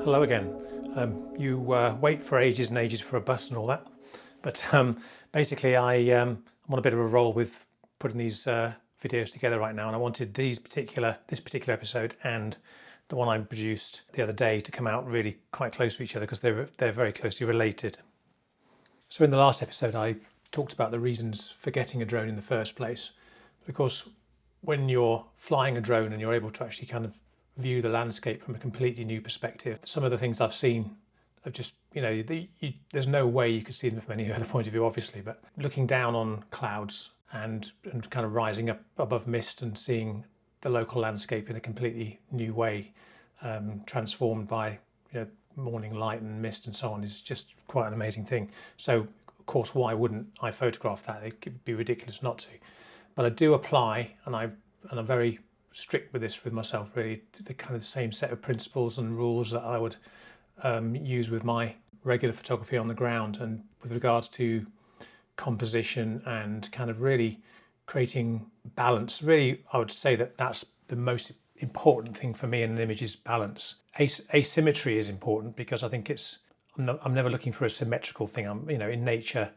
Hello again. You wait for ages and ages for a bus and all that, but basically I'm on a bit of a roll with putting these videos together right now, and I wanted this particular episode and the one I produced the other day to come out really quite close to each other because they're very closely related. So in the last episode, I talked about the reasons for getting a drone in the first place. Of course, when you're flying a drone and you're able to actually kind of view the landscape from a completely new perspective, some of the things I've seen have just, there's no way you could see them from any other point of view, obviously, but looking down on clouds and kind of rising up above mist and seeing the local landscape in a completely new way, transformed by morning light and mist and so on, is just quite an amazing thing. So, of course, why wouldn't I photograph that? It could be ridiculous not to. But I do apply, and I'm very strict with this with myself. Really, the kind of the same set of principles and rules that I would use with my regular photography on the ground, and with regards to composition and kind of really creating balance. Really, I would say that that's the most important thing for me in an image is balance. Asymmetry is important because I think I'm never looking for a symmetrical thing. In nature,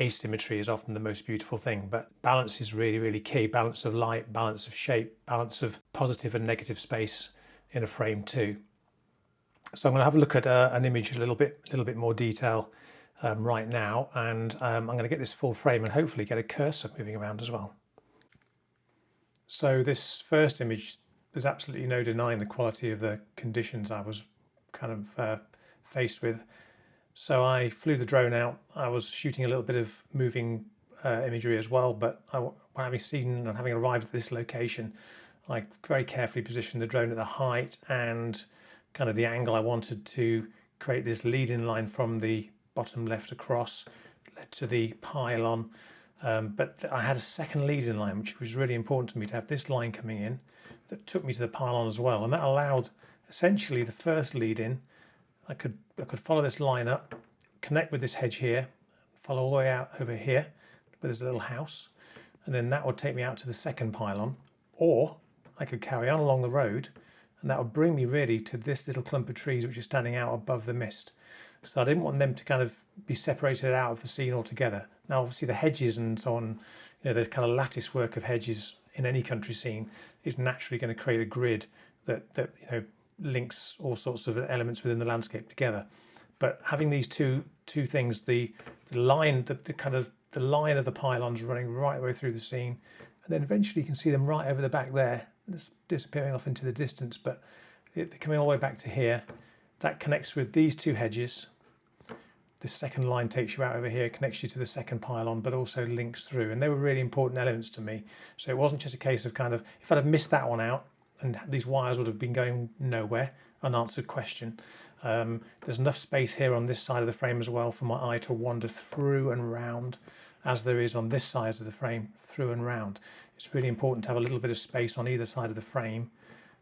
asymmetry is often the most beautiful thing, but balance is really, really key. Balance of light, balance of shape, balance of positive and negative space in a frame too. So I'm going to have a look at an image a little bit more detail right now, and I'm going to get this full frame and hopefully get a cursor moving around as well. So this first image, there's absolutely no denying the quality of the conditions I was kind of faced with. So I flew the drone out. I was shooting a little bit of moving imagery as well, but when having seen and having arrived at this location, I very carefully positioned the drone at the height and kind of the angle I wanted to create this lead-in line from the bottom left across, led to the pylon. But I had a second lead-in line, which was really important to me, to have this line coming in that took me to the pylon as well, and that allowed essentially the first lead-in. I could follow this line up, connect with this hedge here, follow all the way out over here where there's a little house, and then that would take me out to the second pylon. Or I could carry on along the road, and that would bring me really to this little clump of trees which is standing out above the mist. So I didn't want them to kind of be separated out of the scene altogether. Now obviously the hedges and so on, the kind of lattice work of hedges in any country scene is naturally going to create a grid that links all sorts of elements within the landscape together. But having these two things, the line, the kind of the line of the pylons running right the way through the scene, and then eventually you can see them right over the back there, it's disappearing off into the distance, but they're coming all the way back to here. That connects with these two hedges. The second line takes you out over here, connects you to the second pylon, but also links through, and they were really important elements to me. So it wasn't just a case of kind of, if I'd have missed that one out, and these wires would have been going nowhere, unanswered question. There's enough space here on this side of the frame as well for my eye to wander through and round, as there is on this side of the frame, through and round. It's really important to have a little bit of space on either side of the frame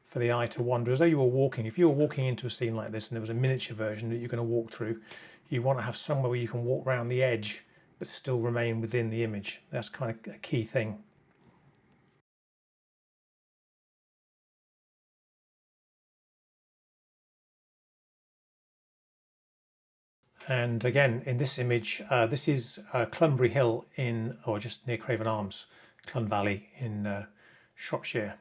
for the eye to wander, as though you were walking. If you were walking into a scene like this and there was a miniature version that you're going to walk through, you want to have somewhere where you can walk around the edge but still remain within the image. That's kind of a key thing. And again, in this image, this is Clunbury Hill or just near Craven Arms, Clun Valley in Shropshire.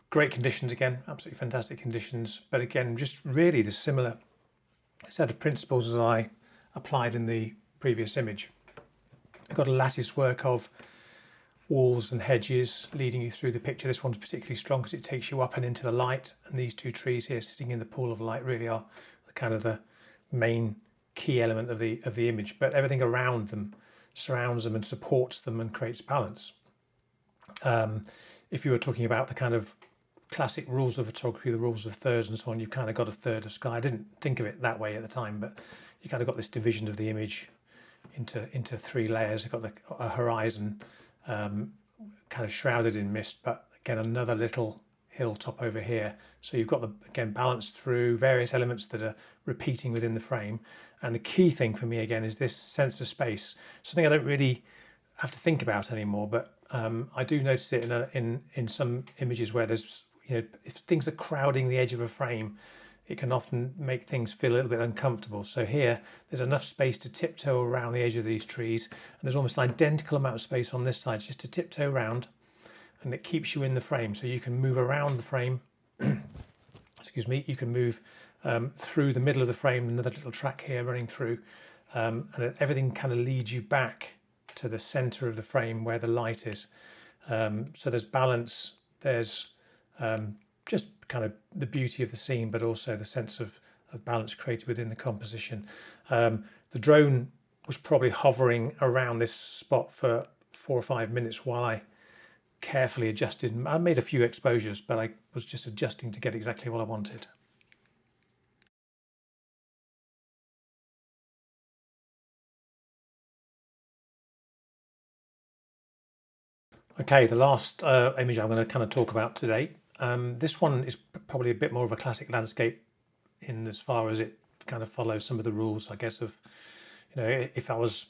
Great conditions again, absolutely fantastic conditions. But again, just really the similar set of principles as I applied in the previous image. I've got a lattice work of walls and hedges leading you through the picture. This one's particularly strong because it takes you up and into the light, and these two trees here sitting in the pool of light really are kind of the main key element of the image, but everything around them surrounds them and supports them and creates balance. If you were talking about the kind of classic rules of photography, the rules of thirds and so on, you've kind of got a third of sky. I didn't think of it that way at the time, but you kind of got this division of the image into three layers. You've got a horizon kind of shrouded in mist, but again another little hilltop over here. So you've got again balanced through various elements that are repeating within the frame. And the key thing for me again is this sense of space, something I don't really have to think about anymore, but I do notice it in some images where there's if things are crowding the edge of a frame, it can often make things feel a little bit uncomfortable. So here, there's enough space to tiptoe around the edge of these trees, and there's almost an identical amount of space on this side just to tiptoe around, and it keeps you in the frame. So you can move around the frame. Excuse me. You can move through the middle of the frame, another little track here running through, and everything kind of leads you back to the center of the frame where the light is. So there's balance, there's just kind of the beauty of the scene, but also the sense of balance created within the composition. The drone was probably hovering around this spot for 4 or 5 minutes while I carefully adjusted. I made a few exposures, but I was just adjusting to get exactly what I wanted. Okay, the last image I'm going to kind of talk about today. This one is probably a bit more of a classic landscape in as far as it kind of follows some of the rules, I guess, of, if I was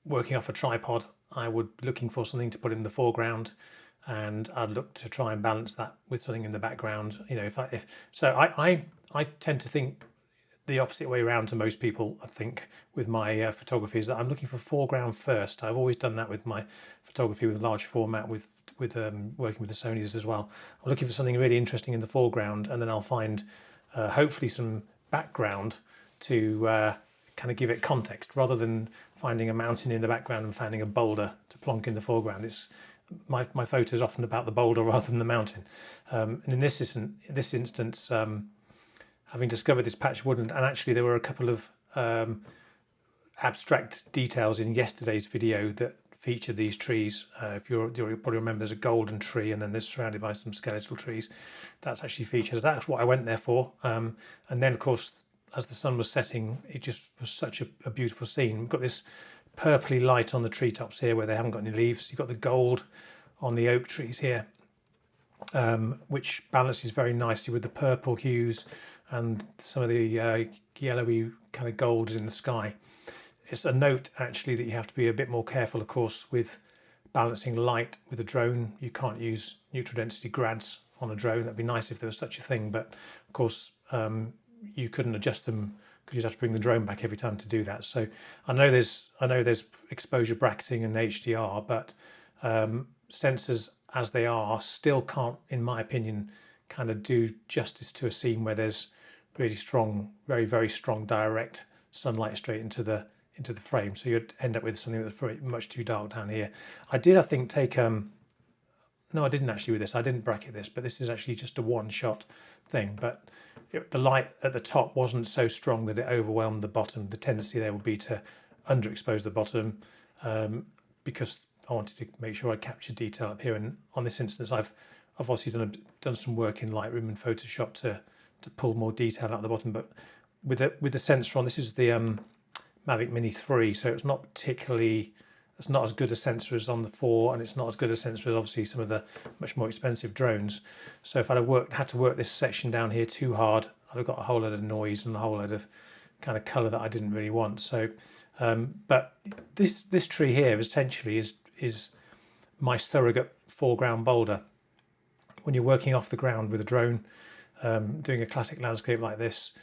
working off a tripod, I would be looking for something to put in the foreground, and I'd look to try and balance that with something in the background. I tend to think the opposite way around to most people, I think, with my photography, is that I'm looking for foreground first. I've always done that with my photography with large format, with working with the Sonys as well. I'm looking for something really interesting in the foreground, and then I'll find hopefully some background to kind of give it context, rather than finding a mountain in the background and finding a boulder to plonk in the foreground. It's my photo is often about the boulder rather than the mountain. And in this instance, having discovered this patch of woodland, and actually there were a couple of abstract details in yesterday's video that featured these trees. If you probably remember, there's a golden tree, and then there's surrounded by some skeletal trees. That's actually featured. That's what I went there for. And then, of course, as the sun was setting, it just was such a beautiful scene. We've got this purpley light on the treetops here where they haven't got any leaves. You've got the gold on the oak trees here, which balances very nicely with the purple hues and some of the yellowy kind of golds in the sky. It's a note actually that you have to be a bit more careful, of course, with balancing light with a drone. You can't use neutral density grads on a drone. That'd be nice if there was such a thing, but of course you couldn't adjust them because you'd have to bring the drone back every time to do that. So I know there's exposure bracketing and HDR, but sensors as they are still can't, in my opinion, kind of do justice to a scene where there's really strong, very, very strong direct sunlight straight into the frame. So you'd end up with something that's very much too dark down here. I did, I think, take no, I didn't actually with this. I didn't bracket this, but this is actually just a one-shot thing. But the light at the top wasn't so strong that it overwhelmed the bottom. The tendency there would be to underexpose the bottom, because I wanted to make sure I captured detail up here. And on this instance, I've obviously done some work in Lightroom and Photoshop to pull more detail out of the bottom. But with the sensor on, this is the Mavic Mini 3, so it's not as good a sensor as on the 4, and it's not as good a sensor as obviously some of the much more expensive drones. So if I'd have had to work this section down here too hard, I'd have got a whole lot of noise and a whole lot of kind of color that I didn't really want. So, but this tree here essentially is my surrogate foreground boulder. When you're working off the ground with a drone, doing a classic landscape like this,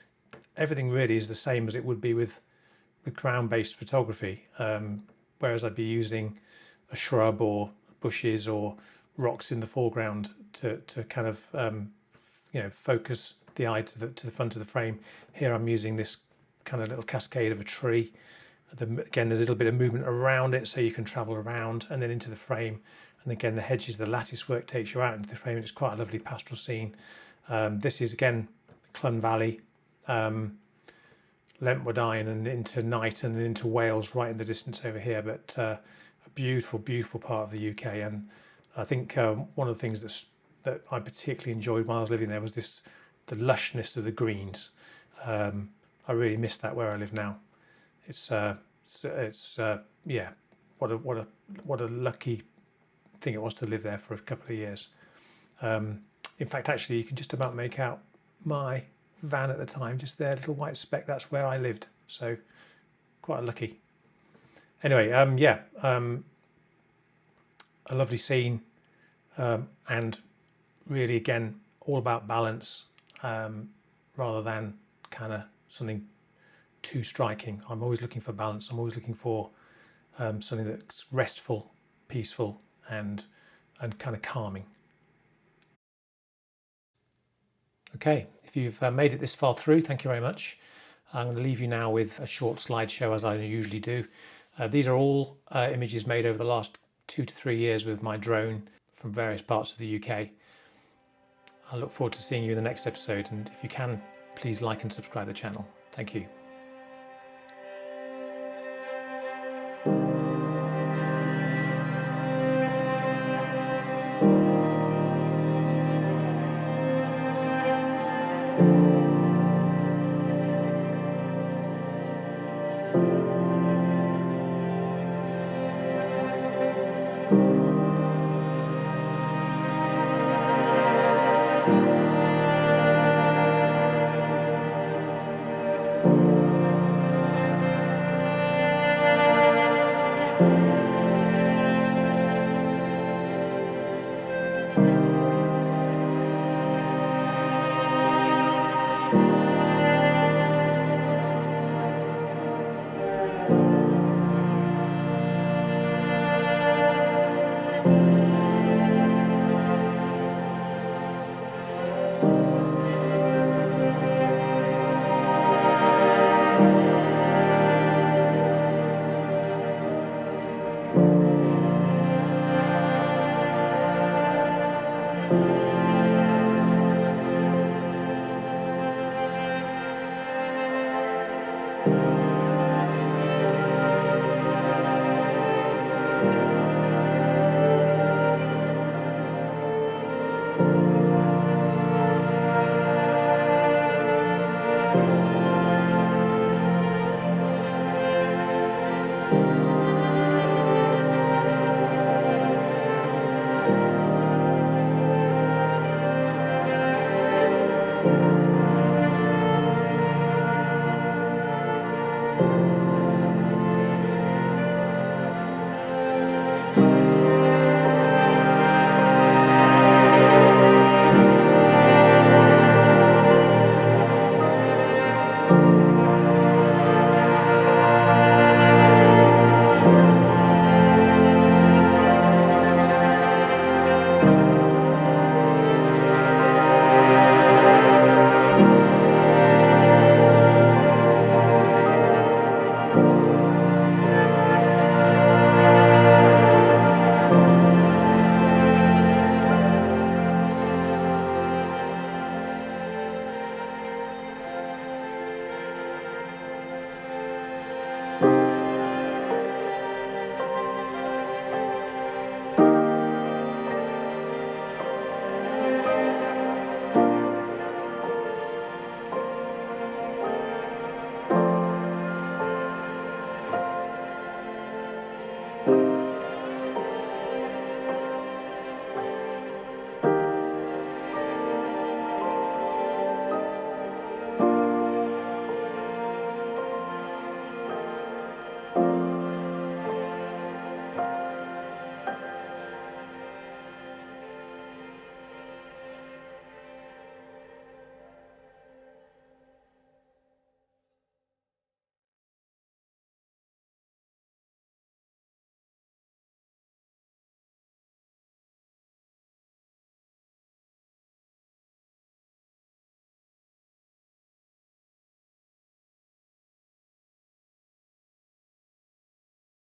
everything really is the same as it would be with ground-based photography. Whereas I'd be using a shrub or bushes or rocks in the foreground to kind of focus the eye to the front of the frame. Here I'm using this kind of little cascade of a tree. Again, there's a little bit of movement around it, so you can travel around and then into the frame. And again, the hedges, the lattice work takes you out into the frame. It's quite a lovely pastoral scene. This is again Clun Valley, Lentwardine, and into Knighton and into Wales right in the distance over here. But a beautiful, beautiful part of the UK. And I think one of the things that I particularly enjoyed when I was living there was the lushness of the greens. I really miss that where I live now. It's yeah, what a lucky thing it was to live there for a couple of years. In fact, actually, you can just about make out my van at the time, just there, little white speck. That's where I lived, so quite lucky. Anyway, a lovely scene, and really again all about balance rather than kind of something too striking. I'm always looking for balance. I'm always looking for something that's restful, peaceful, and kind of calming. Okay, if you've made it this far through, thank you very much. I'm going to leave you now with a short slideshow as I usually do. These are all images made over the last 2 to 3 years with my drone from various parts of the UK. I look forward to seeing you in the next episode, and if you can, please like and subscribe the channel. Thank you.